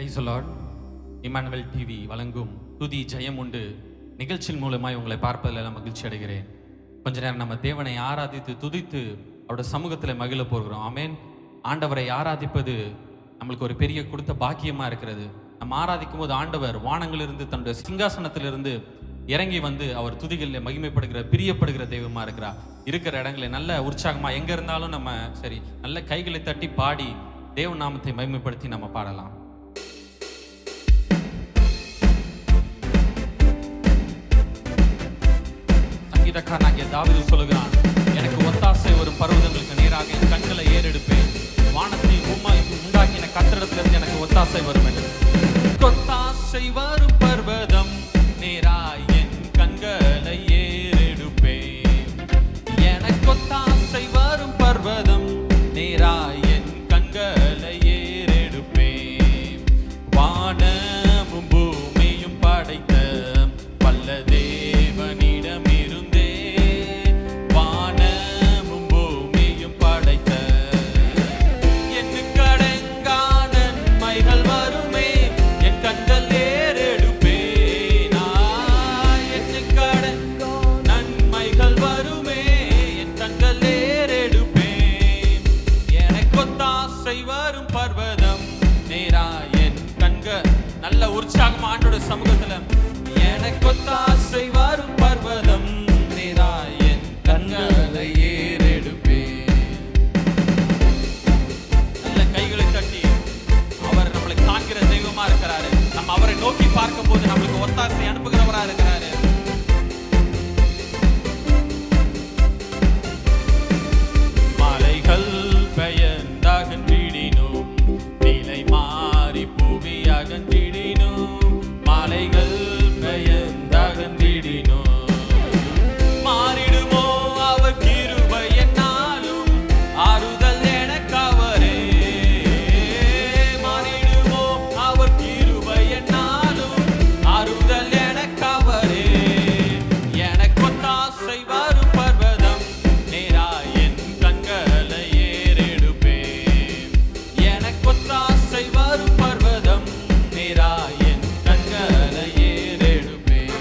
Price the Lord. Emmanuel TV வழங்கும் துதி ஜெயம் உண்டு நிகழ்ச்சியின் மூலமாய் உங்களை பார்ப்பதில் மகிழ்ச்சி அடைகிறேன். கொஞ்ச நேரம் நம்ம தேவனை ஆராதித்து துதித்து அவருடைய சமூகத்தில் மகிழ போகிறோம். ஆமேன். ஆண்டவரை ஆராதிப்பது நம்மளுக்கு ஒரு பெரிய கொடுத்த பாக்கியமா இருக்கிறது. நம்ம ஆராதிக்கும் போது ஆண்டவர் வானங்களிலிருந்து தன்னுடைய சிங்காசனத்திலிருந்து இறங்கி வந்து அவர் துதிகளில் மகிமைப்படுகிற பிரியப்படுகிற தெய்வமா இருக்கிறார். இருக்கிற இடங்களில் நல்ல உற்சாகமா எங்க இருந்தாலும் நம்ம சரி நல்ல கைகளை தட்டி பாடி தேவ நாமத்தை மகிமைப்படுத்தி நம்ம பாடலாம். சங்கீதக்காரனாகிய தாவீது சொல்லுகிறான், எனக்கு ஒத்தாசை வரும் பர்வதங்களுக்கு நேராக என் கண்களை ஏறெடுப்பேன். வானத்தை உண்டாக்கின கத்திடத்திலிருந்து எனக்கு ஒத்தாசை வரும் என்று. ஒத்தாசை வரும் பர்வதம் நேராய் என் கண்களை ஏறெடுப்பேன். எனக்கு ஒத்தாசை வரும் பர்வதம் நேராய் என் கண்களை ஏறெடுப்பேன். வானமும் பூமியும் படைத்த வல்ல தேவனிடமிருந்தே வானமும் பூமியும் படைத்த எண்ணுக்கு அடங்கா நன்மைகள் வருமே என் கண்கள் ஏறெடுப்பேன். எண்ணுக்கு அடங்கா நன்மைகள் வருமே என் கண்கள் ஏறெடுப்பேன். எனக்கு ஒத்தாசை வரும் பர்வதம் நேரா என் கண்கள். நல்ல உற்சாகம் ஆண்டோட சமூகத்துல. எனக்கு ஒத்தாசை வரும் பர்வதம் நேரா என் கண்களை ஏறெடுப்பேன். நல்ல கைகளை தட்டி அவர் நம்மளை காண்கிற தெய்வமா இருக்கிறாரு. நம்ம அவரை நோக்கி பார்க்கும் போது நம்மளுக்கு ஒத்தாசை அனுப்புகிறவரா இருக்கிறாரு. மலைகள் பெயர்ந்தகன்றிடினும் நிலை மாறி புவி அகன்றிடினும் மலைகள் பெயர்ந்தகன்றிடினும் மாறிடுமோ அவர் கிருபை என்னாலும் ஆறுதல் எனக்கவரே. மாறிடுமோ அவர் கிருபை என்னாலும் ஆறுதல் எனக்கவரே. எனக்கு ஒத்தாசை வரும் பர்வதம் நேரா என் கண்களை ஏறெடுப்பேன். எனக்கு ஒத்தாசை வரும் பர்வதம் நேரா என் கண்களை ஏறெடுப்பேன்.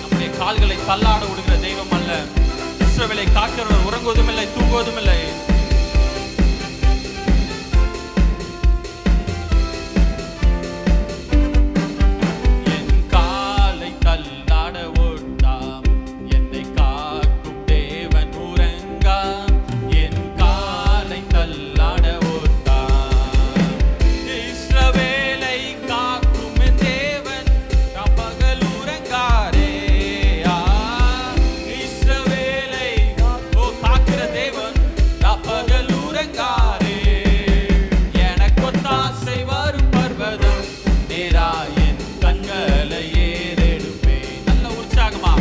நம்முடைய கால்களை தள்ளாட விடுகிற தெய்வம் அல்ல. இஸ்ரவேலை காக்கிறவர் உறங்குவதும் இல்லை தூங்குவதும் இல்லை. என் காலை தள்ளாட ஓட்டாம் என்னை காக்கும் தேவன் உறங்கா. என் காலை தள்ளாட ஓட்டாம் இஸ்ரவேலை காக்கும் என் தேவன் பகல் உறங்காரே. இஸ்ரவேலை காக்கிற தேவன் பகல் உறங்காரே. எனக்கு ஒத்தாசை வரும் பர்வதம் நேரா என் கண்களை ஏறெடுப்பேன். நல்ல உற்சாகமா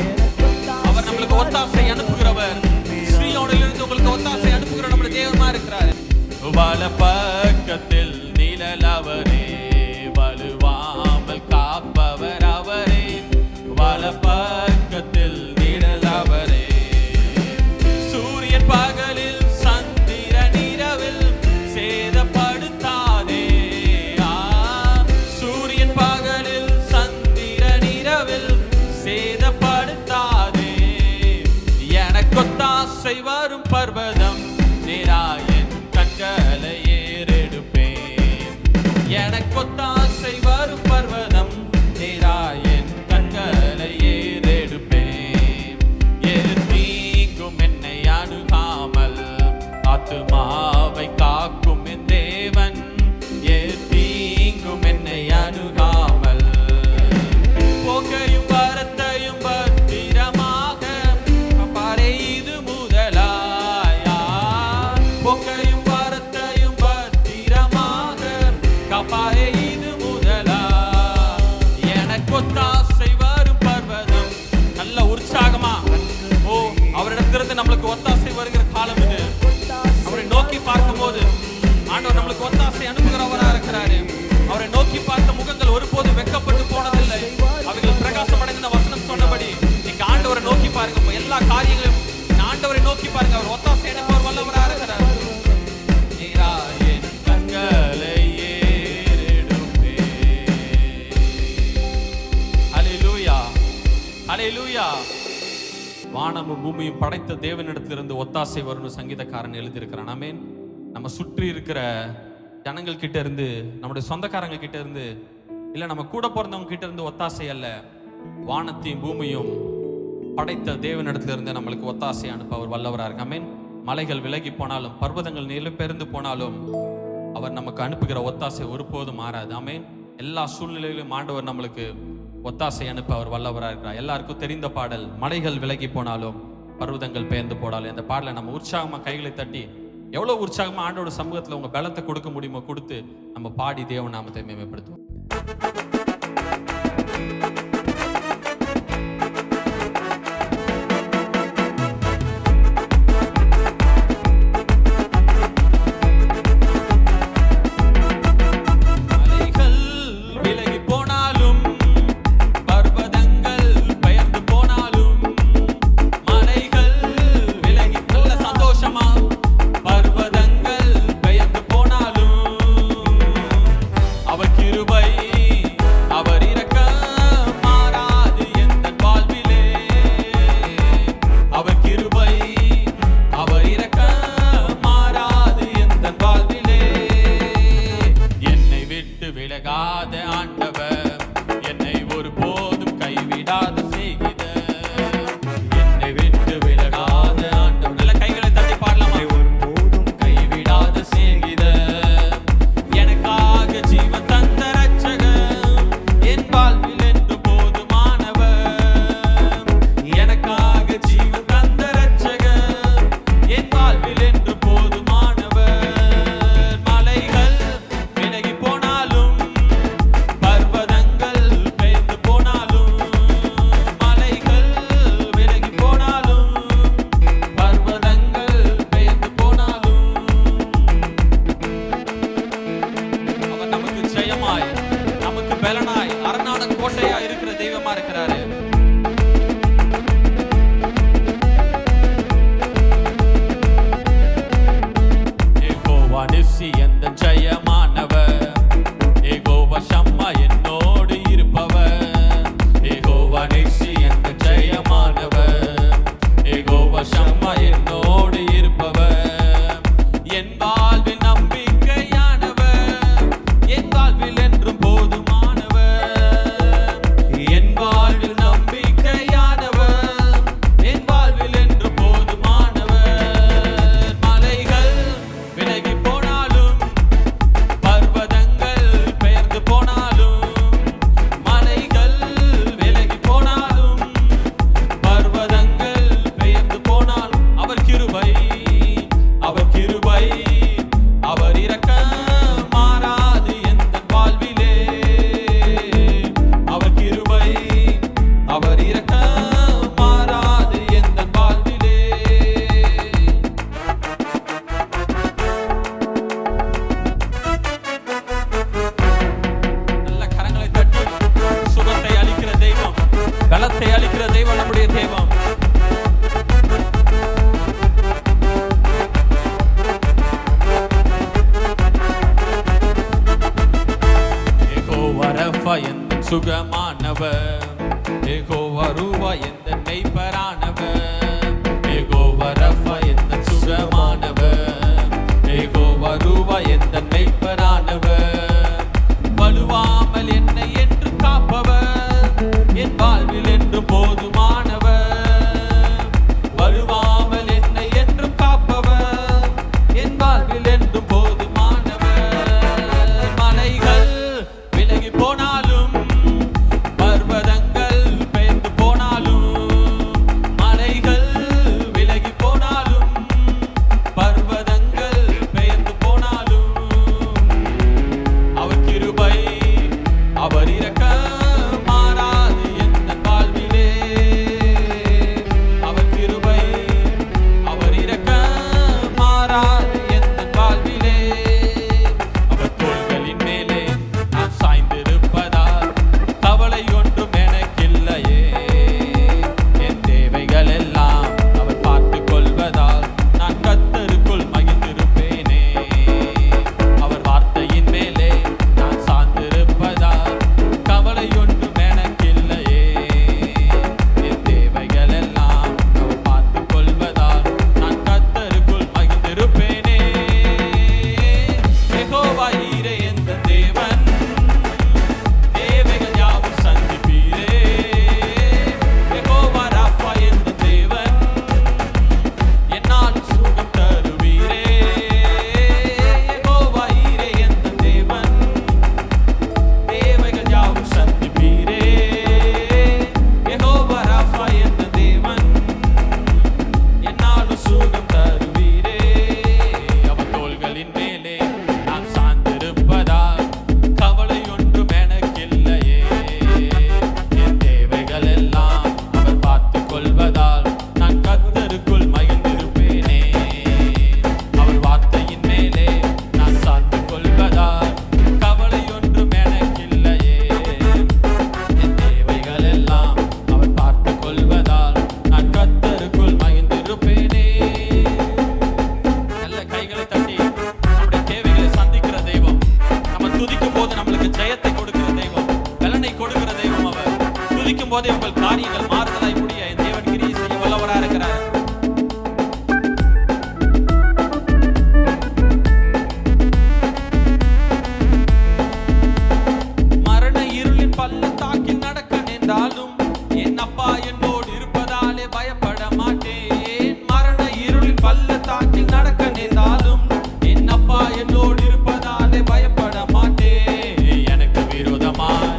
அவர் நம்மளுக்கு ஒத்தாசை அனுப்புகிறவர். ஸ்ரீயோனிலிருந்து உங்களுக்கு ஒத்தாசை அனுப்புகிற நம்மளுடைய தேவமா இருக்கிறார். வல பக்கத்தில் நிழல் அவரே, வலுவாமல் காப்பவர் அவரே. வல பக்கத்தில் நிழல் அவரே. சூரியன் பகலில் சந்திரன் இரவில் சேதப்படுத்தாதே. சூரியன் பகலில் சந்திரன் இரவில் சேதப்படுத்தாதே. எனக்கு ஒத்தாசை வரும் பர்வதம் நேரா என் கண்களை ஏறெடுப்பேன். எனக்கு ஒத்தாசை வரும் பர்வதம் நேரா என் கண்களை ஏறெடுப்பேன். எது தீங்கும் என்னை அணுகாமல் ஆத்துமாவை காக்கும் என் தேவன். எது தீங்கும் என்னை அணுகாமல் போக்கையும் வரத்தையும் பத்திரமாக காப்பாரே இது முதலாயா. போக்கையும் வரத்தையும் பத்திரமாக காப்பாரே இது முதலா. எனக்கு ஒத்தாசை வரும் பர்வதம். நல்ல உற்சாகமா அவரிடத்திலிருந்து நம்மளுக்கு ஒத்தாசை வருகிற காலம் இது. அவரை நோக்கி பார்க்கும் போது ஆண்டவர் நம்மளுக்கு ஒத்தாசை அனுப்புகிறவரா இருக்கிறாரு. அவரை நோக்கி பார்த்த முகங்கள் ஒருபோதும் வெட்கப்பட்டு போனதில்லை. அவைகள் பிரகாசம் அடைந்த வசனம் சொன்னபடி நீங்க ஆண்டவரை நோக்கி பாருங்க. எல்லா காரியங்களும் ஆண்டவரை நோக்கி பாருங்க. அவர் ஒத்தாசை அனுப்புவர் வல்லவரா இருக்கிறார். வானமும் பூமியும் படைத்த தேவனிடத்திலிருந்து ஒத்தாசை வரும்னு சங்கீதக்காரன் எழுதியிருக்கிறான். ஆமென். நம்ம சுற்றி இருக்கிற ஜனங்கள் கிட்ட இருந்து, நம்முடைய சொந்தக்காரங்க கிட்ட இருந்து, இல்ல நம்ம கூட பிறந்தவங்க கிட்ட இருந்து ஒத்தாசை அல்ல, வானத்தையும் பூமியும் படைத்த தேவனிடத்திலிருந்து நம்மளுக்கு ஒத்தாசை அனுப்ப அவர் வல்லவராக இருக்கு. ஆமென். மலைகள் விலகி போனாலும், பர்வதங்கள் நிலப்பெயர்ந்து போனாலும், அவர் நமக்கு அனுப்புகிற ஒத்தாசை ஒருபோதும் மாறாது. ஆமென். எல்லா சூழ்நிலையிலும் ஆண்டவர் நம்மளுக்கு ஒத்தாசை அனுப்ப அவர் வல்லவராக இருக்கிறார். எல்லாருக்கும் தெரிந்த பாடல், மலைகள் விலகி போனாலும் பர்வதங்கள் பெயர்ந்து போனாலும். இந்த பாடலை நம்ம உற்சாகமா கைகளை தட்டி, எவ்வளவு உற்சாகமா ஆண்டோட சமூகத்துல உங்க பலத்தை கொடுக்க முடியுமோ கொடுத்து நம்ம பாடி தேவ நாமத்தை மேம்படுத்துவோம். சுகமானவர், யெகோவா ரூவா எந்த மெய்ப்பரானவர், யெகோவா ரஃபா எந்த சுகமானவர், யெகோவா ரூவா எந்த மெய்ப்பரானவர், வலுவாமல் என்னை என்று காப்பவர், என் வாழ்வில் என்று போதுமானவர், வலுவாமல் என்னை என்று காப்பவர், என் வாழ்வில் என்று போதுமானவர். மலைகள் விலகி போனாலும் வல்லவரா இருக்கிறார். மரண இருளின் பள்ளத்தாக்கில் நடக்க நேர்ந்தாலும் என் அப்பா என்னோடு இருப்பதாலே பயப்பட மாட்டேன். மரண இருளின் பள்ளத்தாக்கில் நடக்க நேர்ந்தாலும் என் அப்பா என்னோடு இருப்பதாலே பயப்பட மாட்டேன். எனக்கு விரோதமாய்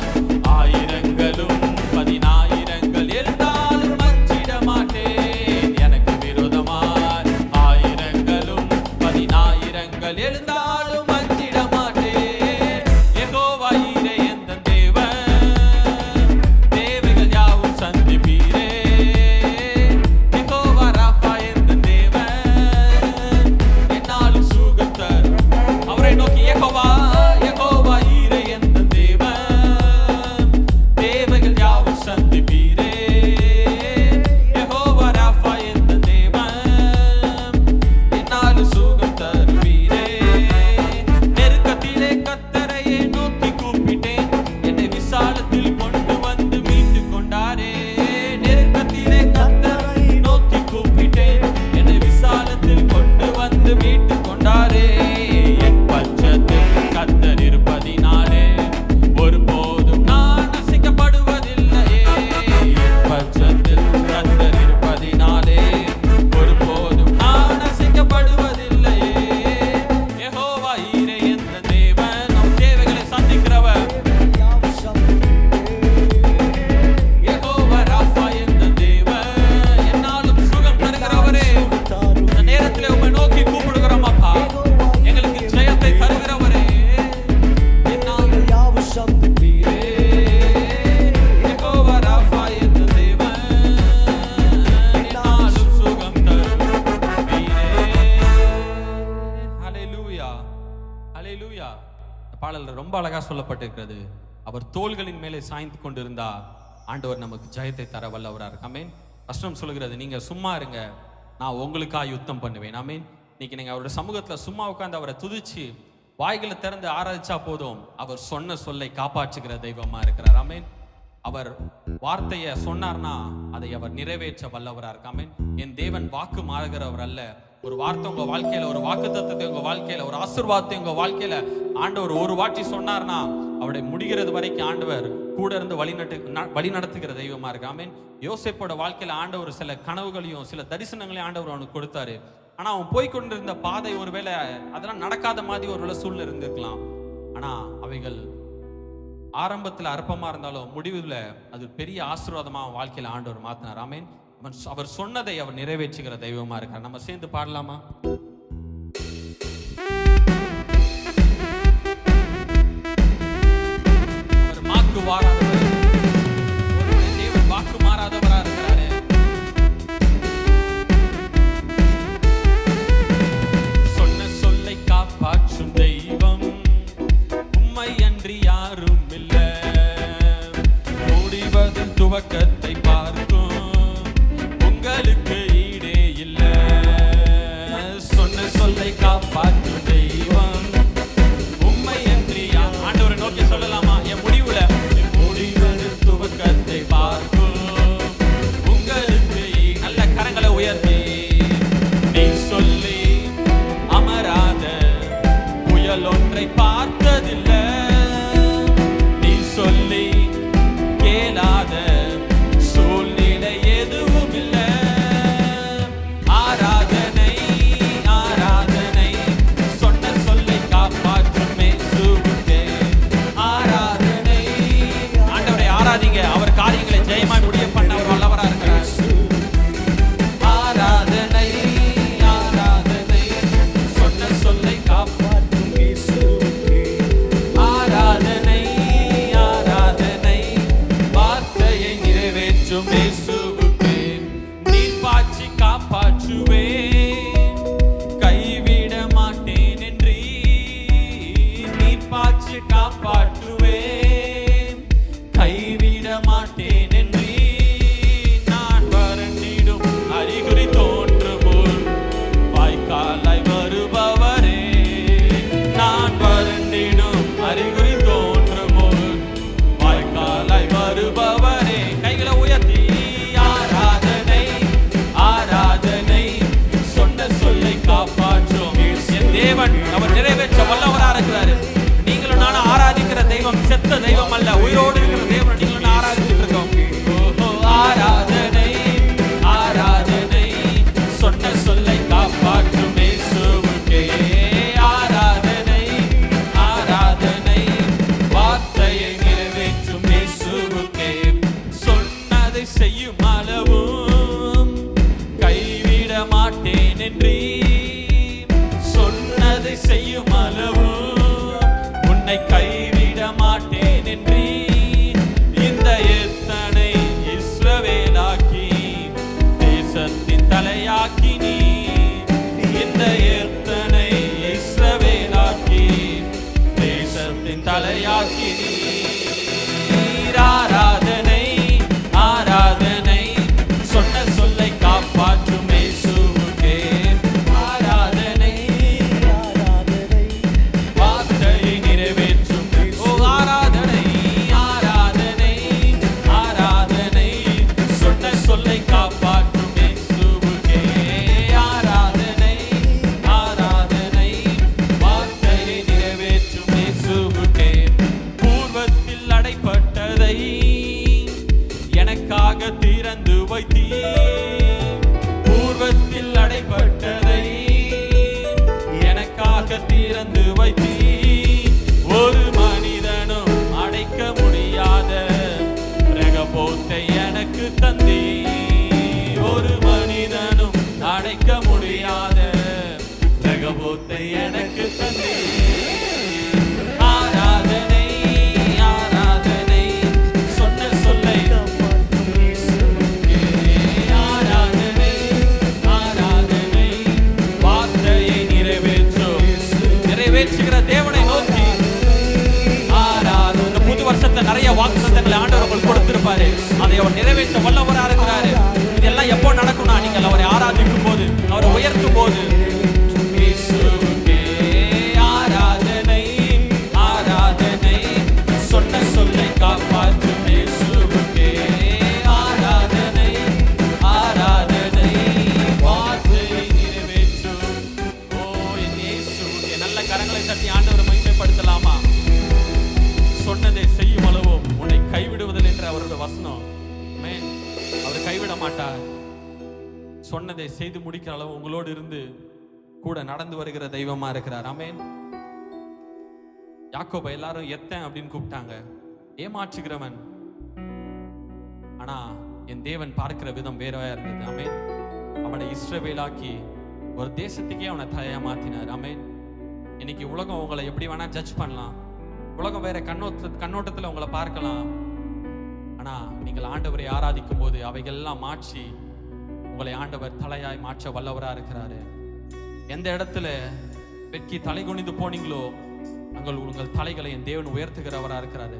ஆயிரங்களும் 10,000 எழுந்தாலும் அஞ்சிட மாட்டேன். எனக்கு விரோதமாய் ஆயிரங்களும் 10,000 எழுந்தாலும் அஞ்சிட மாட்டேன். யெகோவா ஈரே எந்தன் தேவன், தேவைகள் யாவும் சந்திப்பீரே. யெகோவா ராஃபா எந்தன் தேவன், என்னாலும் சுகம் தரும். அவரை நோக்கி யெகோவா ஈரே எந்தன் தேவன், தேவைகள் யாவும் சந்திப்பீரே. யெகோவா ராஃபா எந்தன் தேவன், என்னாலும் சுகம் தருவீரே. நெருக்கத்திலே கர்த்தரையே நோக்கி கூப்பிட்டேன், என்னை விசாலத்தில் கொண்டு வந்து மீட்டு கொண்டாரே. நெருக்கத்திலே கர்த்தரை நோக்கி கூப்பிட்டேன், என்னை விசாலத்தில் கொண்டு வந்து மீட்டு கொண்டாரே. என் பட்சத்தில் கர்த்தர் இருப்பதினாலே ஒருபோதும் நான் அசைக்கப்படுவதில்லையே. என் பட்சத்தில் கர்த்தர் இருப்பதினாலே ஒருபோதும் நான் அசைக்கப்படுவதில்லையே. யெகோவா ஈரே எந்தன் தேவன், நம் தேவைகளை சந்திக்கிறவர். யெகோவா ராஃபா எந்தன் தேவன், என்னாலும் சுகம் தருகிறவரே. இந்த நேரத்திலே உம்மை நோக்கி கூப்பிடுகிறோம் அப்பா, எங்களுக்கு ஜெயத்தை தருகிறவரே. என்னாலும் சந்திப்பீரே. யெகோவா ராஃபா எந்தன் தேவன், என்னாலும் சுகம் தருவீரே. ஹல்லேலூயா, ஹல்லேலூயா. இந்த பாடல்ல ரொம்ப அழகா சொல்லப்பட்டிருக்கிறது. அவர் தோள்களின் மேலே சாய்ந்து கொண்டிருந்தார், ஆண்டவர் நமக்கு ஜெயத்தை தர வல்லவரார். ஆமென். வசனம் சொல்லுகிறது, நீங்க சும்மா இருங்க, நான் உங்களுக்காக யுத்தம் பண்ணுவேன். ஆமென். இன்னைக்கு நீங்க அவருடைய சமூகத்துல சும்மா உட்கார்ந்து அவரை துதிச்சு வாய்களை திறந்து ஆராய்ச்சா போதும், அவர் சொன்ன சொல்லை காப்பாற்றுகிற தெய்வமா இருக்கிறார். ஆமென். அவர் வார்த்தையை சொன்னார்னா அதை அவர் நிறைவேற்ற வல்லவரா இருக்கு. ஆமென். என் தேவன் வாக்கு மாறுகிறவர் அல்ல. ஒரு வார்த்தை உங்க வாழ்க்கையில, ஒரு வாக்குத்தத்தத்தை உங்க வாழ்க்கையில, ஒரு ஆசீர்வாதத்தை உங்க வாழ்க்கையில ஆண்டவர் ஒரு வாட்டி சொன்னார்னா அவருடைய முடிகிறது வரைக்கும் ஆண்டவர் கூட இருந்து வழி நடத்துகிற தெய்வமா இருக்கு. ஆமென். யோசேப்போட வாழ்க்கையில ஆண்டவர் சில கனவுகளையும் சில தரிசனங்களையும் ஆண்டவர் அவனுக்கு கொடுத்தாரு. ஆனா அவன் போய்கொண்டிருந்த பாதை ஒருவேளை அதெல்லாம் நடக்காத மாதிரி ஒருவேளை சூழ்நிலை இருந்திருக்கலாம். ஆனா அவைகள் ஆரம்பத்துல அற்பமா இருந்தாலும் முடிவுல அது பெரிய ஆசீர்வாதமா அவன் வாழ்க்கையில ஆண்டவர் மாத்தினார். ஆமென். அவர் சொன்னதை அவர் நிறைவேற்றுகிற தெய்வமா இருக்கார். நம்ம சேர்ந்து பாடலாமா? அவர் வாக்கு மாறாதவர், தேவன் வாக்கு மாறாதவரா இருக்கிறாரு. சொன்ன சொல்லை காப்பாற்றும் தெய்வம், உம்மை அன்றி யாரும் இல்ல. முடிவது துவக்கத்தை பார்க்கும், உங்களுக்கு ஈடே இல்ல. சொன்ன சொல்லை காப்பாற்றும் தெய்வம், உம்மை அன்றி ஆண்டவரை நோக்கி சொல்லலாமா? என் முடிவுல அவர் நிறைவேற்ற வல்லவரா இருக்கிறாரு. நீங்களும் நானும் ஆராதிக்கிற தெய்வம் செத்த தெய்வம் அல்ல, உயிரோடு இருக்கிற தெய்வம் நீங்களும் நான் ஆராதிச்சுட்டு இருக்கோம். ஆராதனை ஆராதனை, சொன்ன சொல்லை காப்பாற்றும் இயேசுவுக்கே ஆராதனை ஆராதனை, வார்த்தையை நிறைவேற்றும் இயேசுவுக்கே. சொன்னதை செய்யும் அளவும் கைவிட மாட்டேன் என்றே, சொன்னதை செய்யும் அளவும் உன்னை கைவிட மாட்டேன் என்றே, இந்த எத்தனை இஸ்ரவேலாக்கி தேசத்தின் தலையாக்கி நீ, இந்த எத்தனை இஸ்ரவேலாக்கி தேசத்தின் தலையாக்கி நீ. ஆராதனை ஆராதனை, சொன்ன சொல்லை காப்பாற்றும் இயேசுவுக்கே ஆராதனை ஆராதனை, வார்த்தையை நிறைவேற்றும் ஆராதனை ஆராதனை ஆராதனை, சொன்ன சொல்லை காப்பாற்றும் இயேசுவுக்கே ஆராதனை ஆராதனை, வார்த்தையை நிறைவேற்றும் இயேசுவுக்கே. பூர்வத்தில் அடைப்பட்டதை எனக்காக திறந்து வைத்தீர், பூர்வத்தில் அடைப்பட்டதை எனக்காக திறந்து வைத்தீர், ஒரு மனிதனும் அடைக்க முடியாத ரகபோத்தை எனக்கு தந்தீர், ஒரு மனிதனும் அடைக்க முடியாத ரகபோத்தை எனக்கு தந்தீர். ஆராதனை ஆராதனை, சொன்ன சொல்லை ஆராதனை ஆராதனை, வார்த்தையை நிறைவேற்றுகிற தேவனை நோக்கி ஆராதனை. இந்த புது வருஷத்தை நிறைய வாக்குத்தத்தங்களை ஆண்டவர் உங்களுக்கு கொடுத்திருப்பாரு, அதை அவர் நிறைவேற்ற வல்லவரா இருக்கிறாரு. இதெல்லாம் எப்போ நடக்கும்னா நீங்கள் அவரை ஆராதிக்கும் போது, அவரை உயர்த்தும் போது. இயேசுவுக்கே ஆராதனை ஆராதனை, சொன்ன சொல்லை காப்பாற்றும் இயேசுவுக்கே ஆராதனை ஆராதனை, வார்த்தையை நிறைவேற்றும் ஓ என் இயேசுவுக்கே. நல்ல கரங்களை தட்டி ஆண்டவரை மகிமைப்படுத்தலாமா? சொன்னதை செய்யும் அளவும் உன்னை கைவிடுவதில் என்ற அவரோட வசனம். ஆமென். அவர் கைவிட மாட்டார். சொன்னதை செய்து முடிக்கிற அளவு உங்களோடு இருந்து கூட நடந்து வருகிற தெய்வமா இருக்கிறார். ஆமென். யாக்கோபை எல்லாரும் எத்தன் அப்படின்னு கூப்பிட்டாங்க, ஏமாற்றுகிறவன். ஆனா என் தேவன் பார்க்கிற விதம் வேறவா இருந்தது. ஆமென். அவனை இஸ்ரவேலாக்கி ஒரு தேசத்துக்கே அவனை தலையா மாத்தினார். ஆமென். இன்னைக்கு உலகம் உங்களை எப்படி வேணா ஜட்ஜ் பண்ணலாம், உலகம் வேற கண்ணோட்டத்துல உங்களை பார்க்கலாம். ஆனா நீங்கள் ஆண்டவரை ஆராதிக்கும் போது அவைகள்லாம் மாற்றி உங்களை ஆண்டவர் தலையாய் மாற்ற வல்லவரா இருக்கிறாரு. எந்த இடத்துல வெட்கி தலை குனிந்து போனீங்களோ உங்கள் தலைகளை என் தேவன் உயர்த்துகிறவரா இருக்கிறாரு.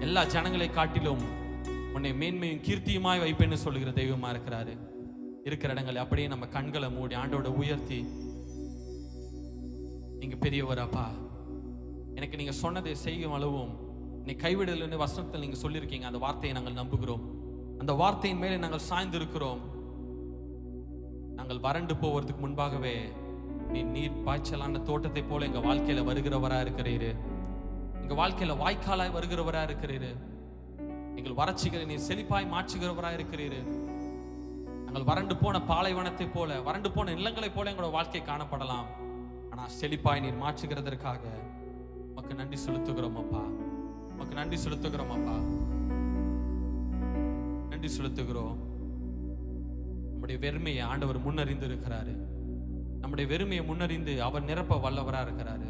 எல்லா ஜனங்களை காட்டிலும் உன்னை மேன்மையும் கீர்த்தியுமாய் வைப்பேன்னு சொல்லுகிற தெய்வமா இருக்கிறாரு. இருக்கிற இடங்களை அப்படியே நம்ம கண்களை மூடி ஆண்டோட உயர்த்தி, நீங்க பெரியவர் அப்பா, எனக்கு நீங்க சொன்னதை செய்யும் அளவும் நீ கைவிடலன்னு வசனத்தில் நீங்க சொல்லியிருக்கீங்க. அந்த வார்த்தையை நாங்கள் நம்புகிறோம், அந்த வார்த்தையின் மேலே நாங்கள் சாய்ந்து இருக்கிறோம். நாங்கள் வறண்டு போவதற்கு முன்பாகவே நீ நீர் பாய்ச்சலான தோட்டத்தை போல எங்க வாழ்க்கையில வருகிறவரா இருக்கிறீரு, எங்க வாழ்க்கையில வாய்க்காலாய் வருகிறவரா இருக்கிறீரு. எங்கள் வறட்சிகளை நீ செழிப்பாய் மாற்றுகிறவரா இருக்கிறீரு. நாங்கள் வறண்டு போன பாலைவனத்தை போல, வறண்டு போன நிலங்களை போல எங்களோட வாழ்க்கை காணப்படலாம். ஆனா செழிப்பாய் நீர் மாற்றுகிறதற்காக உமக்கு நன்றி செலுத்துகிறோம் அப்பா, உமக்கு நன்றி செலுத்துகிறோம் அப்பா, நன்றி செலுத்துகிறோம். நம்முடைய வெறுமையை ஆண்டவர் முன்னறிந்து இருக்கிறாரு. நம்முடைய வெறுமையை முன்னறிந்து அவர் நிரப்ப வல்லவரா இருக்கிறாரு.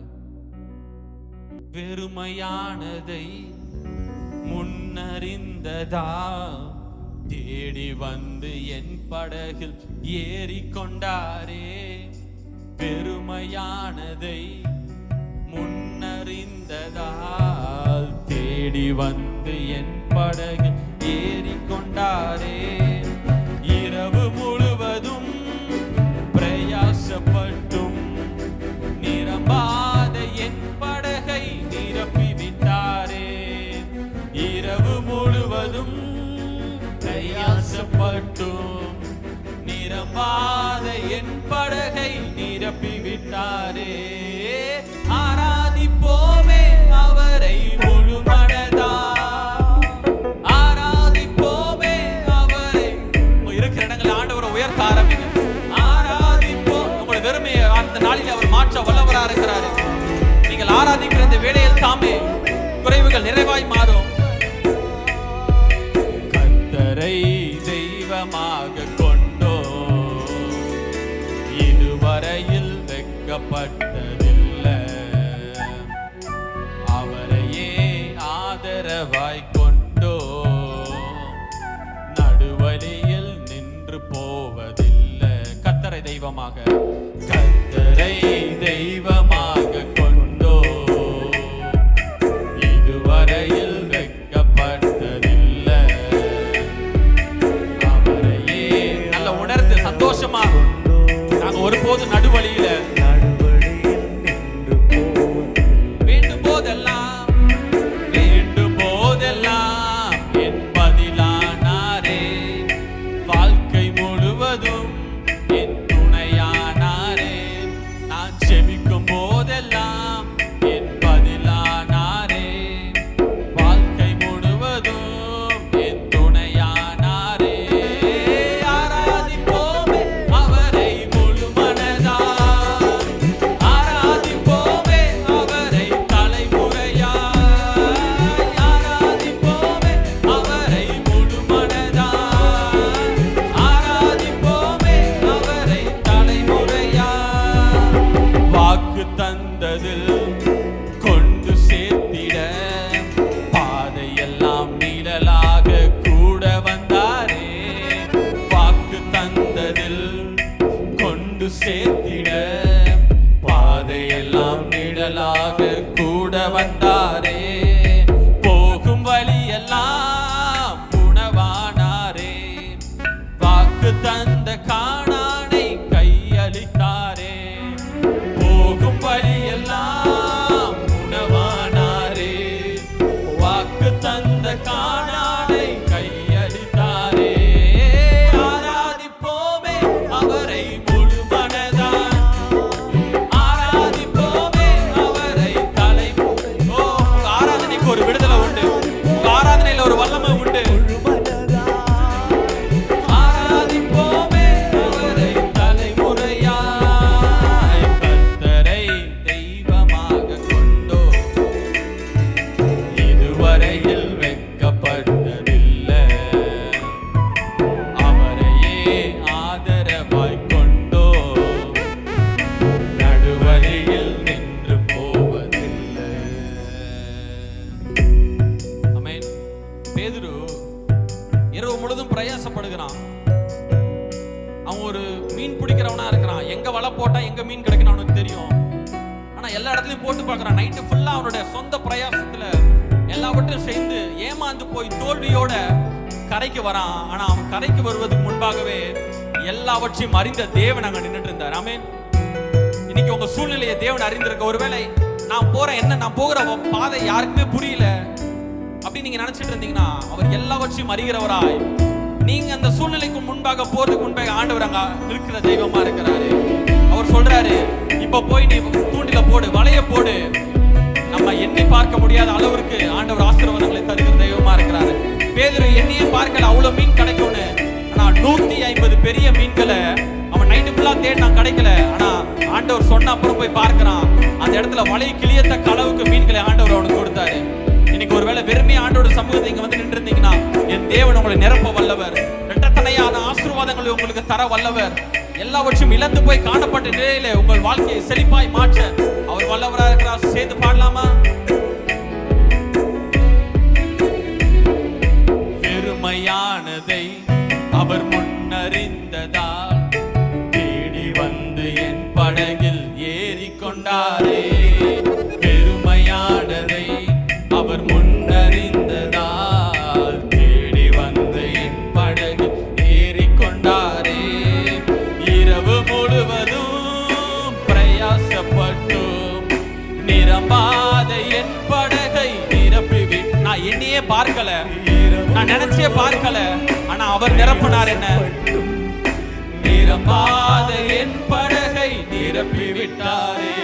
வெறுமையானதை முன்னறிந்ததா தேடி வந்து என் படகில் ஏறிக்கொண்டாரே. பெருமையானதை முன்னறிந்ததால் தேடி வந்து என் படகில் ஏறிக்கொண்டாரே. இரவு முழுவதும் பிரயாசப்பட்டும் நிரம்பாத என் படகை நிரப்பிவிட்டாரே. இரவு முழுவதும் பிரயாசப்பட்டும் நிரம்பாத என் படகை நிரப்பிவிட்டாரே. ஆராதிக்கிற இந்த வேளையில் தாமே குறைவுகள் நிறைவாய் மாறும். கர்த்தரை தெய்வமாக கொண்டோ இதுவரையில் வெட்கப்பட்டதில்லை. அவரையே ஆதரவாய் கொண்டோ நடுவழியில் நின்று போவதில்லை. கர்த்தரை தெய்வமாக, கர்த்தரை தெய்வமாக கொண்டோ இதுவரையில் வெட்கப்பட்டதில்லை. அவரையே நல்ல உணர்ந்து சந்தோஷமா நாங்க ஒருபோது நடுவழியில வேண்டும் போதெல்லாம் என் பதிலானாரே. வாழ்க்கை முழுவதும் என் துணையானாரே. நான் செபிக்கும் போதெல்லாம் என் பதிலானாரே. வாழ்க்கை முழுவதும் என் துணையானாரே. ஆராதிப்போமே அவரை முழு மனதாய், ஆராதிப்போமே அவரை தலைமுறையாய், ஆராதிப்போமே அவரை முழு மனதாய், ஆராதிப்போமே அவரை தலைமுறையாய். வாக்கு தந்ததில் கொண்டு சேர்த்திட பாதையெல்லாம் நிழலாக கூட வந்தாரே. வாக்கு தந்ததில் கொண்டு சேர்த்திட பாதையெல்லாம் நிழலாக கூட வந்தாரே. போகும் வழியெல்லாம் உணவானாரே. வாக்கு தந்த கானானை கையளித்தாரே. போகும் வழியெல்லாம் உணவானாரே. வாக்கு தந்த கானானை கையளித்தாரே. ஆராதிப்போமே அவரை முழு மனதாய், ஆராதிப்போமே அவரை உங்க ஆராதனைக்கு ஒரு விடுதலை உண்டு. உங்க ஆராதனையில ஒரு வல்லமை உண்டு. ஆராதிப்போமே அவரை தலைமுறையாய். கர்த்தரை தெய்வமாக கொண்டோ இதுவரையில் வெட்கப்பட்டதில்லை. அவரையே ஆதரவாய் கொண்டோ நடுவழியில் நின்று போவதில்லை. ஆமென். பேதுரு இரவு முழுதும் பிரயாசப்படுகிறான். அவன் ஒரு மீன் பிடிக்கிறவனா இருக்கிறான். எங்க வலை போட்டா எங்க மீன் கிடைக்கணும் அவனுக்கு தெரியும். ஆனா எல்லா இடத்துலயும் போட்டு பார்க்கறான். நைட்டு ஃபுல்லா அவனுடைய சொந்த பிரயாசத்துல எல்லாவற்றையும் சேர்ந்து ஏமாந்து போய் தோல்வியோட கரைக்கு வரான். ஆனா அவன் கரைக்கு வருவதற்கு முன்பாகவே எல்லாவற்றையும் அறிந்த தேவன் அங்க நின்றுட்டு இருந்தார். ஆமென். இன்னைக்கு உங்க சூழ்நிலையை தேவன் அறிந்திருக்க. ஒருவேளை நான் போறேன் என்ன நான் போகிற பாதை யாருக்குமே புரியல அப்படி நீங்க நினைச்சிட்டு இருந்தீங்கன்னா, அவர் எல்லாவற்றையும் அறிகிறவராய் நீங்க அந்த சூழ்நிலைக்கு முன்பாக போறதுக்கு முன்பாக ஆண்டவர் அங்க இருக்கிற தெய்வமா இருக்கிறாரு. அவர் சொல்றாரு, இப்ப போய் நீ தூண்டில போடு, வலைய போடு. நம்ம எண்ணி பார்க்க முடியாத அளவிற்கு ஆண்டவர் ஆசீர்வாதங்களை தருகிற தெய்வமா இருக்கிறாரு. பேதுரு எண்ணியே பார்க்கல அவ்வளவு மீன் கிடைக்கும்னு. ஆனா 150 பெரிய மீன்களை அவன் நைட்டு ஃபுல்லா தேடினா கிடைக்கல. ஆனா ஆண்டவர் சொன்ன அப்புறம் போய் பார்க்கிறான். அந்த இடத்துல வலை கிளியத்தக்க அளவுக்கு மீன்களை ஆண்டவர் அவனுக்கு கொடுத்தாரு. இன்னைக்கு ஒருவேளை வெறுமையா ஆண்டோட சமூகத்தை இங்க வந்து நின்று இருந்தீங்கன்னா, என் தேவன் உங்களை நிரப்ப வல்லவர். இரட்டத்தனையான ஆசீர்வாதங்களை உங்களுக்கு தர வல்லவர். எல்லாவற்றையும் இழந்து போய் காணப்பட்ட நிலையில உங்கள் வாழ்க்கையை செழிப்பாய் மாற்ற அவர் வல்லவராக இருக்கிறார். சேர்ந்து பாடலாமா? பெருமையானதை அவர் முன்னறிந்ததால் தேடி வந்து என் படகில் ஏறிக்கொண்டாரே. பெருமையானதை அவர் முன்னறிந்ததால் தேடி வந்து என் படகில் ஏறிக்கொண்டாரே. இரவு முழுவதும் பிரயாசப்பட்டும் நிரம்பாத என் படகை நிரப்பி நான் என்னையே பார்க்கல, நான் நினைச்சே பார்க்கல. ஆனா அவர் நிரப்பினார் என்ன? நிரம்பாத என் படகை நிரப்பி விட்டாரே.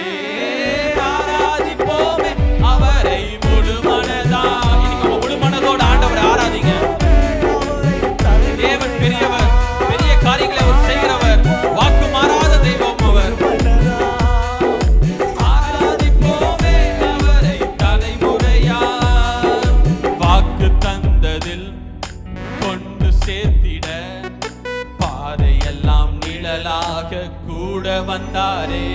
ஆராதிப்போமே அவரை முழு மனதா. இன்னைக்கு முழு மனதோட ஆண்டவரை ஆராதிங்க. தேவன் பெரியவர், பெரிய காரியங்களை அவர் செய்கிறவர், வாக்கு மாறாத தெய்வம் அவர். ஆராதிப்போமே அவர் நிழலாக கூட வந்தாரே.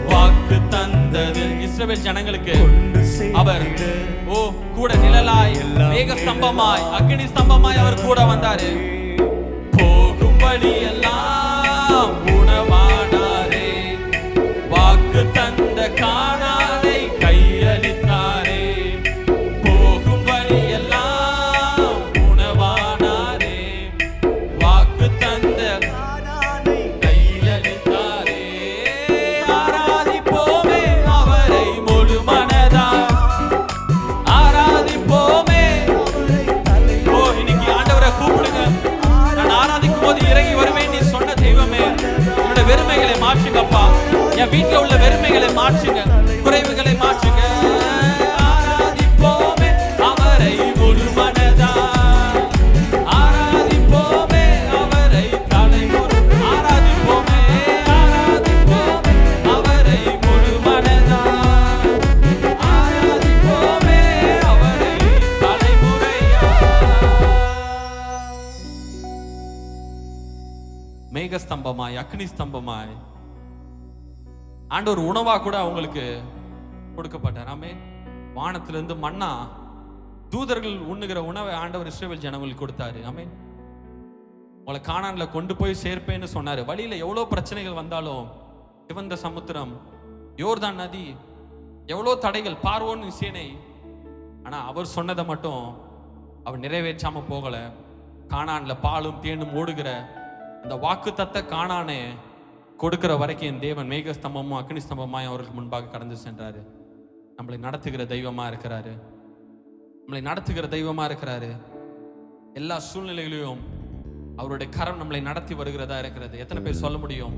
வாக்கு தந்தது இஸ்ரவேல் ஜனங்களுக்கு அவர் கூட நிழலாய், மேக ஸ்தம்பமாய், அக்னி ஸ்தம்பமாய் அவர் கூட வந்தாரு. போகும் வழியெல்லாம் உணவானாரே. வாக்கு தந்த கானானை கையளித்தாரே. போகும் வழியெல்லாம் உணவானாரே. வாக்கு தந்த கானானை கையளித்தாரே. ஆராதிப்போமே அவரை முழு மனதாய், ஆராதிப்போமே. இன்னைக்கு ஆண்டவரை கூப்பிடுங்க. நான் ஆராதிக்கும் போது இறங்கி வருவேன் நீ சொன்ன தெய்வமே, என்னோட வெறுமைகளை மாற்றுங்கப்பா. என் வீட்டில் உள்ள வெறுமைகளை மாற்றுங்க, குறைவுகளை மாற்றுங்க. ஆராதிப்போமே அவரை முழு மனதாய், ஆராதிப்போமே அவரை தலைமுறை, ஆராதிப்போமே, ஆராதிப்போமே அவரை முழு மனதாய், ஆராதிப்போமே அவரை தலைமுறையா. மேகஸ்தம்பமாய், அக்னி ஸ்தம்பமாய் ஆண்டவர் உணவா கூட அவங்களுக்கு கொடுக்கப்பட்டார். ஆமென். வானத்திலிருந்து மன்னா, தூதர்கள் உண்ணுகிற உணவை ஆண்டவர் இஸ்ரவேல் ஜனங்களுக்கு கொடுத்தாரு. ஆமென். உங்களை கானான்ல கொண்டு போய் சேர்ப்பேன்னு சொன்னாரு. வழியில எவ்வளவு பிரச்சனைகள் வந்தாலும், சிவந்த சமுத்திரம், யோர்தான் நதி, எவ்வளவு தடைகள், பார்வோன் சேனை, ஆனா அவர் சொன்னதை மட்டும் அவர் நிறைவேற்றாம போகல. கானான்ல பாலும் தேனும் ஓடுகிற அந்த வாக்கு தத்த கானானே கொடுக்கிற வரைக்கும் என் தேவன் மேக ஸ்தம்பமும் அக்னி ஸ்தம்பமாய் அவர்களுக்கு முன்பாக கடந்து சென்றாரு. நம்மளை நடத்துகிற தெய்வமா இருக்கிறாரு. நம்மளை நடத்துகிற தெய்வமா இருக்கிறாரு. எல்லா சூழ்நிலைகளையும் அவருடைய கரம் நம்மளை நடத்தி வருகிறதா இருக்கிறது. எத்தனை பேர் சொல்ல முடியும்?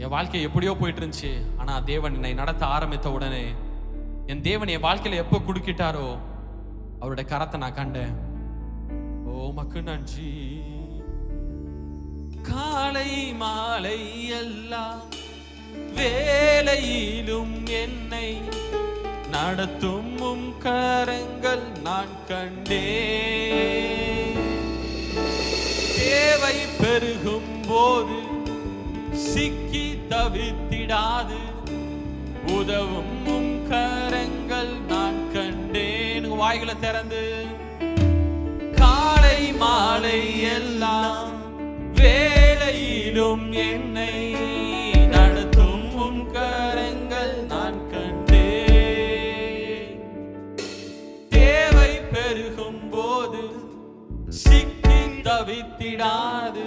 என் வாழ்க்கை எப்படியோ போயிட்டு இருந்துச்சு, ஆனா தேவன் என்னை நடத்த ஆரம்பித்த உடனே, என் தேவன் என் வாழ்க்கையில எப்போ குடுக்கிட்டாரோ அவருடைய கரத்தை நான் கண்டேன். ஓ மக்கு நன்றி. காலை மாலை எல்லா வேளையிலும் என்னை நடத்தும் உம் கரங்கள் நான் கண்டேன். தேவை பெருகும் போது சிக்கி தவித்திடாது உதவும் உம் கரங்கள் நான் கண்டேன். வாய்களை திறந்து காலை மாலை எல்லாம் வேளையிலும் என்னை நடத்தும் உம் கரங்கள் நான் கண்டேன். தேவை பெருகும் போது சிக்கி தவித்திடாது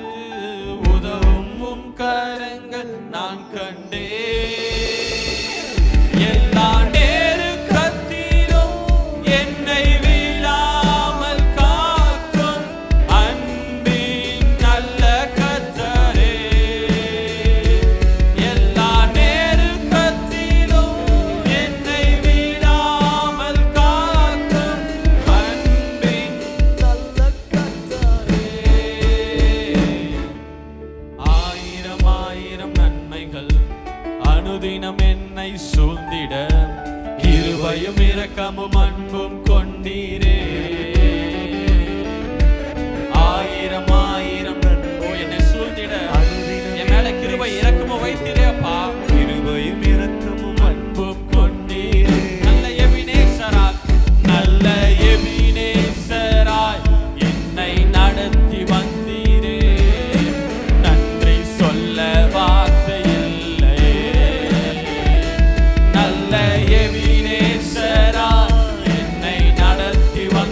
உதவும் உம் கரங்கள் நான் கண்டேன். எல்லா நேருக்கத்திலும் என்னை வீழாமல் காக்கும் அன்பின் நல்ல கர்த்தரே. எல்லா நேருக்கத்திலும் என்னை வீழாமல் காக்கும் அன்பின் நல்ல கர்த்தரே. ஆயிரம் ஆயிரம் நன்மைகள் அனுதினம் என்னை சூழ்ந்திட கிருபையும் இரக்கமும் அன்பும் கொண்டீரே. ஆயிரம் ஆயிரம் என்னை சூழ்ந்திட என் மேல கிருபை இரக்கமும் வைத்தீரே அப்பா. கிருபையும் இரக்கமும் அன்பும் கொண்டீரே. நல்ல எபினேசராய், நல்ல எபினேசராய் என்னை நடத்தி வந்தீரே. நன்றி சொல்ல வார்த்தை இல்லையே. நல்ல எபினேசராய் என்னை நடத்தி வந்தீரே.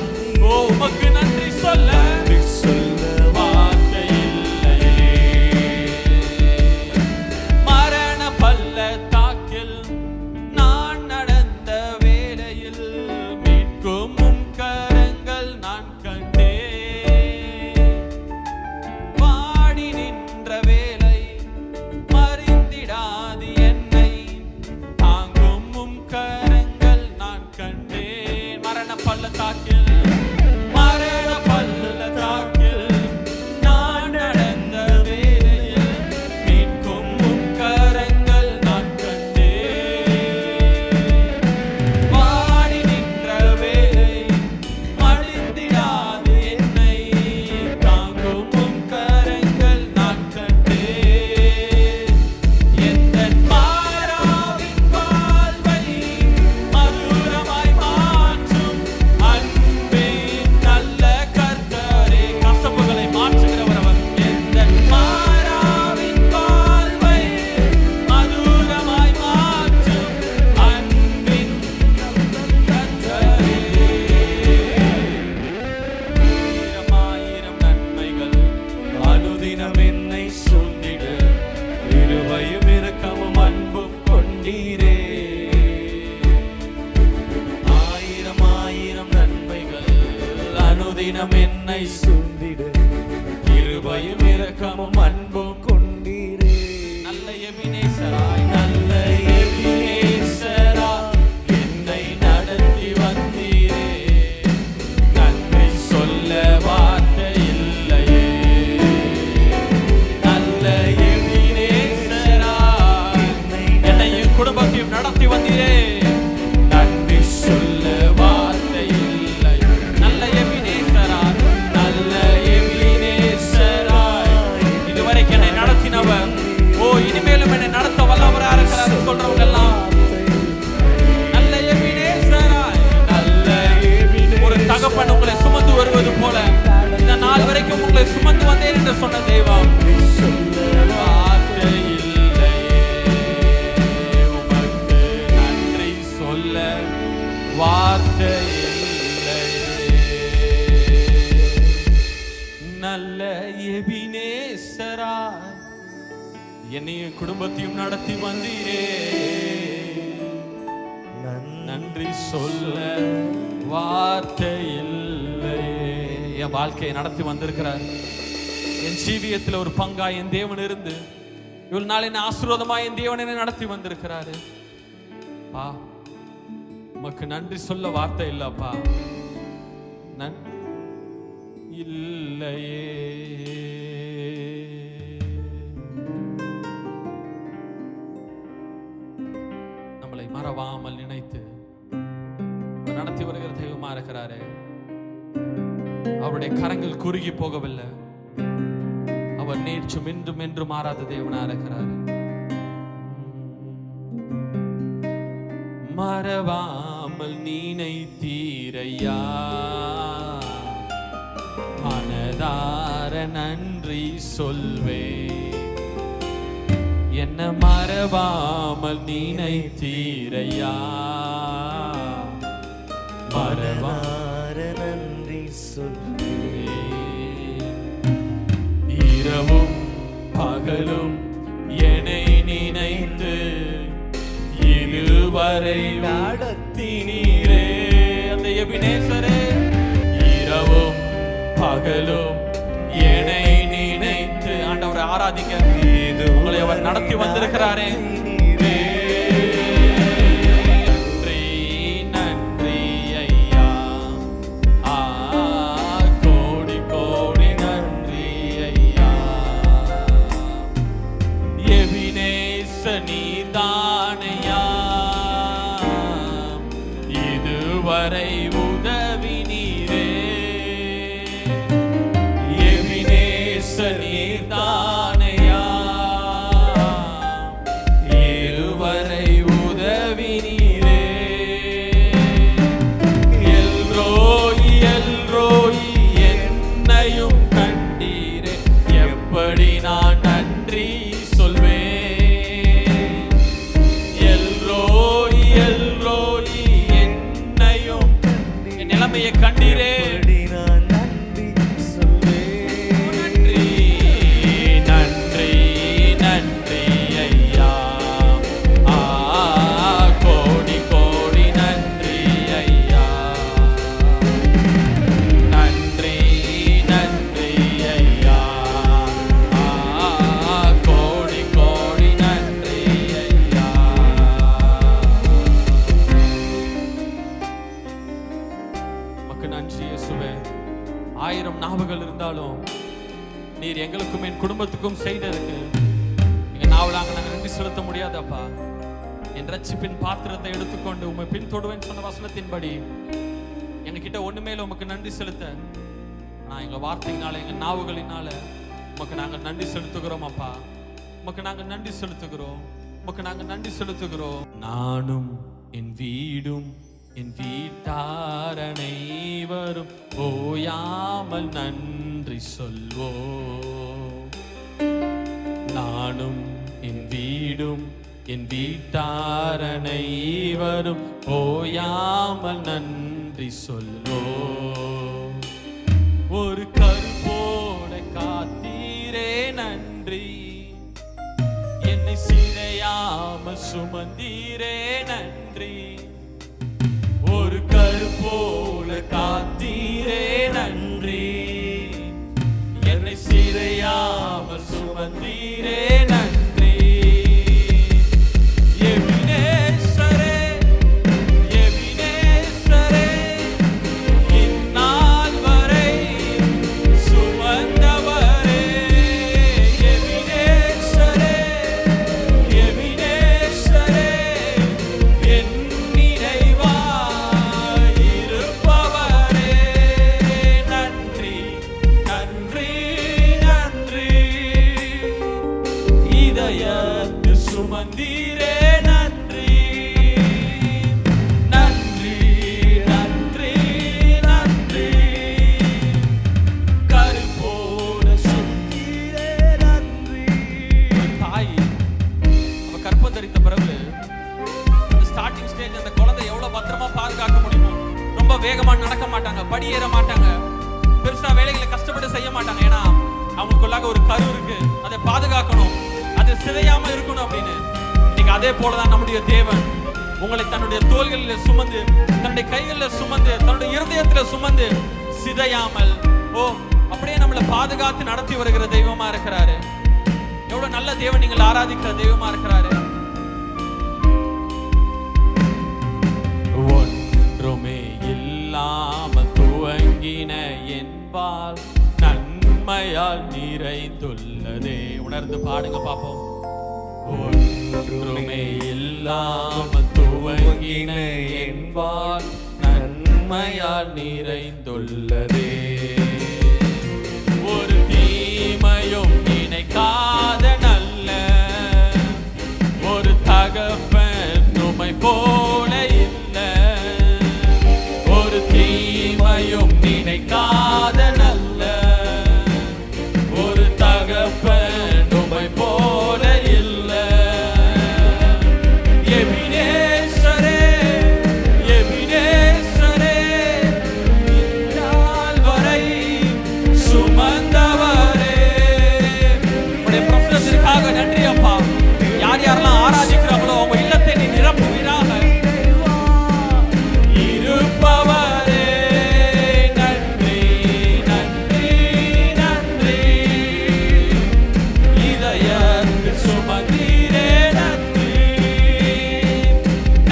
என்னையும் குடும்பத்தையும் நடத்தி வந்தீரே, நன்றி சொல்ல வார்த்தை இல்லை. என் வாழ்க்கையை நடத்தி வந்திருக்கிறார். என் ஜீவியத்தில் ஒரு பங்கா என் தேவன் இருந்து இவ்வளவு நாள் என்ன ஆசீர்வாதமா என் தேவன் என்ன நடத்தி வந்திருக்கிறாரு. உமக்கு நன்றி சொல்ல வார்த்தை இல்லப்பா, இல்லையே. நம்மளை மறவாமல் நினைத்து நடத்தி வருகிற தெய்வமா இருக்கிறாரு. அவருடைய கரங்கள் குறுகி போகவில்லை. அவர் நேற்றும் இன்றும் என்று மாறாத தேவனா இருக்கிறார். மறவாமல் நினைத்தீரையா, மனதார நன்றி சொல்வே. என்ன மறவாமல் நினைத்தீரையா, மறவார நன்றி சொல்வே. இரவும் பகலும் என்னை நினைத்து இதுவரை நடத்தினீரே. அந்த எபினேசரே, இரவும் பகலும் என்னை நினைத்து ஆண்டவரை ஆராதிக்க உங்களை அவர் நடத்தி வந்திருக்கிறாரே. இதுவரை உதவினீரே, எபினேச நீர்தானையா, இதுவரை உதவினீரே. எல்ரோயி எல்ரோயி என்னையும் கண்டீரே, எப்படி நான் நன்றி சொல்வேன். எல்ரோயி எல்ரோயி நிலைமையை கண்டீரே, நன்றி சொல்வேன். நன்றி நன்றி நன்றி ஐயா, கோடி கோடி நன்றி ஐயா. நன்றி நன்றி ஐயா, கோடி கோடி நன்றி ஐயா. நன்றி இயேசுவே. 1000 நாவுகள் இருந்தாலும் நீர் எங்களுக்கும் என் குடும்பத்துக்கும் செய்ததுக்கு எங்க நாவலாங்க நாங்கள் நன்றி செலுத்த முடியாதப்பா. என் ரட்சிப்பின் பாத்திரத்தை எடுத்துக்கொண்டு உண்மை பின்தொடுவேன் சொன்ன வசனத்தின்படி எங்க கிட்ட ஒண்ணுமே உமக்கு நன்றி செலுத்த நான் எங்க வார்த்தையினால எங்க நாவுகளினால உமக்கு நாங்கள் நன்றி செலுத்துகிறோம் அப்பா. உமக்கு நாங்கள் நன்றி செலுத்துகிறோம், உமக்கு நாங்கள் நன்றி செலுத்துகிறோம். நானும் என் வீடும் என் வீட்டாரணை வரும் ஓயாமல் நன்றி சொல்வோ. நானும் என் வீடும் என் வீட்டாரணை வரும் ஓயாமல் நன்றி சொல்வோ. ஒரு கருப்போட காத்தீரே நன்றி, என்னை சிறையாமல் சுமந்தீரே நன்றி. ஒரு கருப்போல காத்தீரே நன்றி, என்னை சிறையாமல் சுமந்தீரே நன்றி. எபினேசரே எபினேசரே, இந்நாள் வரை சுமந்தவரே. எபினேசரே எபினேசரே, என் நினைவா இருப்பவரே. நன்றி நன்றி நன்றி, இதயத்து சுமந்தீரே நன்றி. நன்றி நன்றி நன்றி, கருப்போட சுத்தீரே நன்றி. தாய் அவ கற்பம் தரித்த பிறகு ஸ்டார்டிங் ஸ்டேஜ் அந்த குழந்தை எவ்வளவு பத்திரமா பாதுகாக்க முடியுமோ. ரொம்ப வேகமா நடக்க மாட்டாங்க, படி ஏற மாட்டாங்க, பெருசா வேலைகளை கஷ்டப்பட்டு செய்ய மாட்டாங்க. ஏன்னா அவங்களுக்குள்ளாக ஒரு கரு இருக்கு, அதை பாதுகாக்கணும். அது சிதையாம இருக்கணும் அப்படின்னு. இன்னைக்கு அதே போலதான் நம்முடைய தேவன் உங்களை தன்னுடைய தோள்களில் சுமந்து, தன்னுடைய கைகளில் சுமந்து, தன்னுடைய இருதயத்தில் சுமந்து சிதையாமல் அப்படியே நம்மளை பாதுகாத்து நடத்தி வருகிற தெய்வமா இருக்கிறாரு. எவ்வளவு நல்ல தேவன் நீங்கள் ஆராதிக்கிற தெய்வமா இருக்கிறாரு. ஒன்றுமே இல்லாமல் துவங்கின என்பால் நன்மையால் நிறைந்துள்ளதே. உணர்ந்து பாடுங்க பாப்போம். ஒன்றுமே இல்லாமல் துவங்கின என்பால் நன்மையால் நிறைந்துள்ளதே. ஒரு தீமையும் நினைக்காத நல்ல ஒரு தகப்பன் உம்மை போல இல்லை. ஒரு தீமையும் நினைக்காத நல்ல ஒரு தகப்பன் உம்மை போல இல்லை. எபினேசரே, எபினேசரே, இந்நாள் வரை சுமந்தவரே. உம்முடைய பிரசன்னத்திற்காக நன்றி அப்பா. யார் யாரெல்லாம் ஆராதிக்கிறாங்களோ அவங்க இல்லத்தை நீ நிரப்புவீராக. இருப்பவரே நன்றி, நன்றி, நன்றி. இதயத்தில் சுமந்தீரே நன்றி,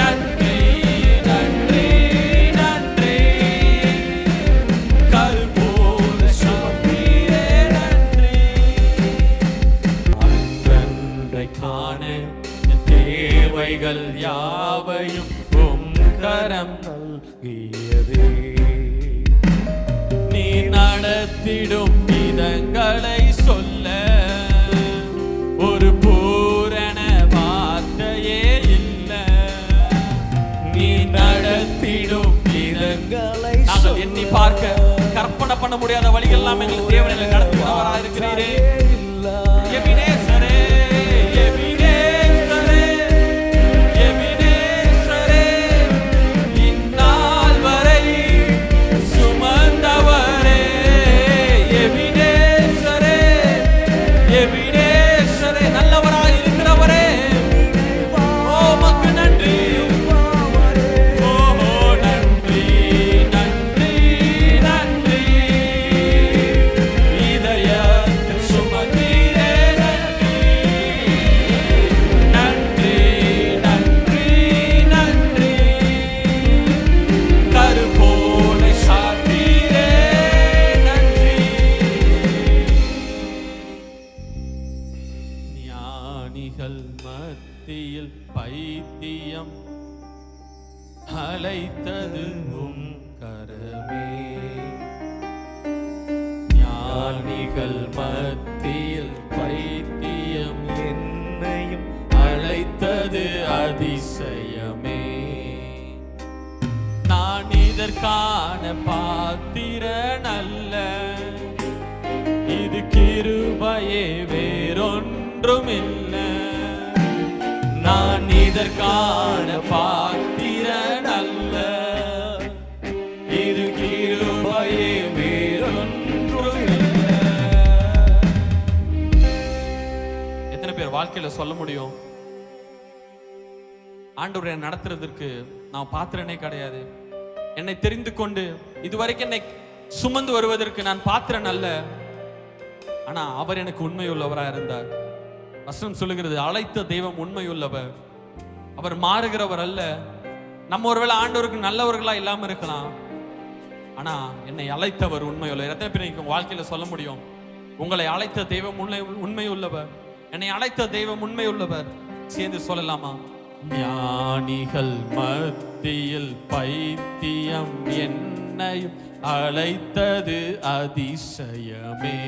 நன்றி, நன்றி, நன்றி. கல்போல சுமந்தீரே நன்றி. அன்றன்றை காண தேவைகள் யாவையும் உம் கரம் நல்கியதே. நீ நடத்திடும் விதங்களை சொல்ல ஒரு பூரண வார்த்தையே இல்லை. நீ நடத்திடும் விதங்களை நாங்கள் எண்ணி பார்க்க கற்பனை பண்ண முடியாத வழிகள் எல்லாம் எங்களுக்கு தேவனில் நடத்துகிறவராக இருக்கிறீரே. எபினேசரே, எபினேசரே, எபினேசரே, இந்நாள் வரை சுமந்தவரே. எபினேசரே, எபினேசரே, நல்லவராய் இருக்கிறவரே. உமக்கு நன்றி. நன்றி, நன்றி, நன்றி. இதயத்தில் சுமந்தீரே நன்றி, நன்றி, நன்றி, நன்றி. கருப்போலை சாத்தீரே நன்றி. ஞானிகள் மத்தியில் பைத்தியம் அழைத்தது உம் கரமே. ஞானிகள் மத்தியில் பைத்தியம் என்னையும் அழைத்தது அதிசயமே. நான் இதற்கான பாத்திரன் அல்ல, இது கிருபையே வேறொன்றுமில்லை. நான் இதற்கான பாத்திரன் அல்ல, இது கிருபையே வேறொன்றுமில்லை. எத்தனை பேர் வாழ்க்கையில சொல்ல முடியும், ஆண்டவரை நடத்துறதற்கு நான் பாத்திரனே கிடையாது, என்னை தெரிந்து கொண்டு இதுவரைக்கும் என்னை சுமந்து வருவதற்கு நான் பாத்திரன் அல்ல, ஆனா அவர் எனக்கு உண்மையுள்ளவராக இருந்தார். வசனம் சொல்லுகிறது, அழைத்த தெய்வம் உண்மையுள்ளவர், அவர் மாறுகிறவர் அல்ல. நம்ம ஒருவேளை ஆண்டவருக்கு நல்லவர்களா இல்லாம இருக்கலாம், ஆனா என்னை அழைத்தவர் உண்மையுள்ளவர். எத்தனை பேர் உங்க வாழ்க்கையில சொல்ல முடியும், உங்களை அழைத்த தெய்வம் உண்மையுள்ளவர், என்னை அழைத்த தெய்வம் உண்மையுள்ளவர்? சேர்ந்து சொல்லலாமா? ஞானிகள் மத்தியில் பைத்தியம் என்னையும் அழைத்தது அதிசயமே.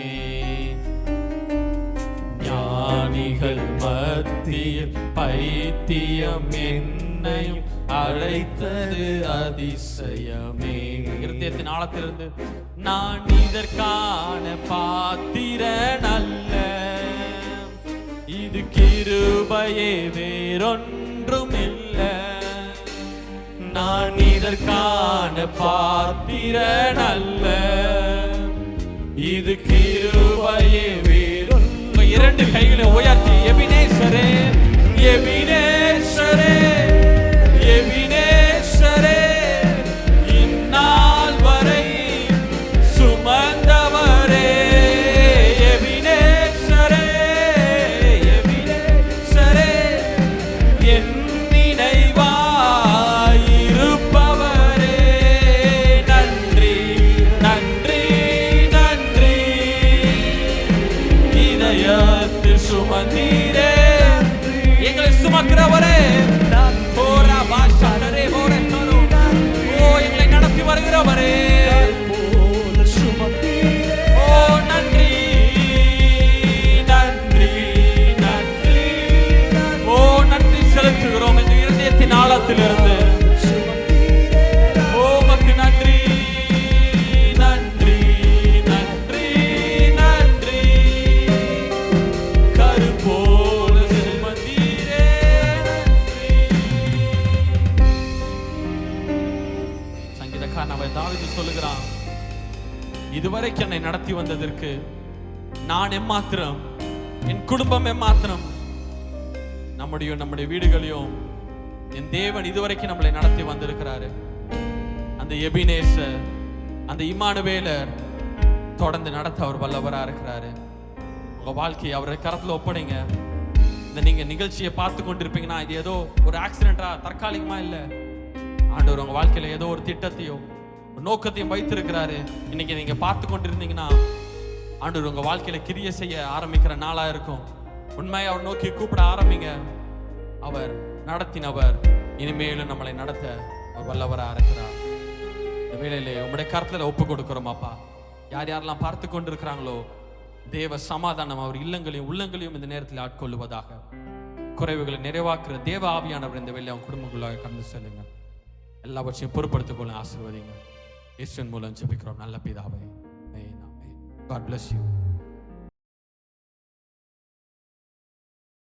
ஞானிகள் மத்தியில் பைத்தியம் என்னையும் அழைத்தது அதிசயமே. இருதயத்தின் ஆழத்திலிருந்து, நான் இதற்கான பாத்திரன் அல்ல, இது கிருபையே வேறொன்றுமில்லை. நான் இதற்கான பாத்திரன் அல்ல, இது கிருபையே வேறொன்று. இரண்டு கைகளை உயர்த்தி எபினேசரே சுமந்தீரே. எங்களை சுமக்கிறவரே, ஓரா பாஷாரே ஓரே தரு. ஓ எங்களை நடத்தி வருகிறவரே, ஓ நன்றி நன்றி நன்றி. ஓ நன்றி செலுத்துகிறோம் எங்கள் இருதயத்தின் ஆழத்திலிருந்து. ஓ மக்கு நன்றி நன்றி நன்றி நன்றி. கருப்போல சுமந்தீரே நன்றி. சங்கீதக்காரன் அவன் தாவீது சொல்லுகிறான், இதுவரைக்கும் என்னை நடத்தி வந்ததற்கு நான் எம்மாத்திரம், என் குடும்பம் எம்மாத்திரம், நம்முடைய வீடுகளையும் என் தேவன் இதுவரைக்கும் நம்மளை நடத்தி வந்திருக்கிறாரு. அந்த எபினேசர், அந்த இம்மானுவேலர் தொடர்ந்து நடத்த அவர் வல்லவரா இருக்கிறாரு. உங்க வாழ்க்கையை அவருடைய கரத்துல ஒப்படைங்க. இந்த நீங்க நிகழ்ச்சியை பார்த்து கொண்டிருப்பீங்கன்னா இது ஏதோ ஒரு ஆக்சிடென்டா தற்காலிகமா இல்ல. ஆண்டவர் உங்க வாழ்க்கையில ஏதோ ஒரு திட்டத்தையோ நோக்கத்தையும் வைத்திருக்கிறாரு. இன்னைக்கு நீங்க பார்த்து கொண்டிருந்தீங்கன்னா ஆண்டவர் உங்க வாழ்க்கையில கிரியை செய்ய ஆரம்பிக்கிற நாளா இருக்கும். உண்மையை அவர் நோக்கி கூப்பிட ஆரம்பிங்க. அவர் நடத்தினவர், இனிமேலும் நம்மளை நடத்த அவர் வல்லவரா இருக்கிறார். இந்த வேளையிலே உங்களுடைய கருத்துல ஒப்பு கொடுக்கிறோம் அப்பா. யார் யாரெல்லாம் பார்த்து கொண்டிருக்கிறாங்களோ தேவ சமாதானம் அவர் இல்லங்களையும் உள்ளங்களையும் இந்த நேரத்தில் ஆட்கொள்ளுவதாக. குறைவுகளை நிறைவாக்குற தேவ ஆவியானவர் இந்த வேளையிலே அவங்க குடும்பங்களாக கடந்து செல்லுங்க. எல்லாவற்றையும் பொறுப்படுத்திக் கொள்ள ஆசீர்வதிங்க. இயேசுவின் மூலம் ஜெபிக்கிறோம் நல்ல பிதாவே. God bless you.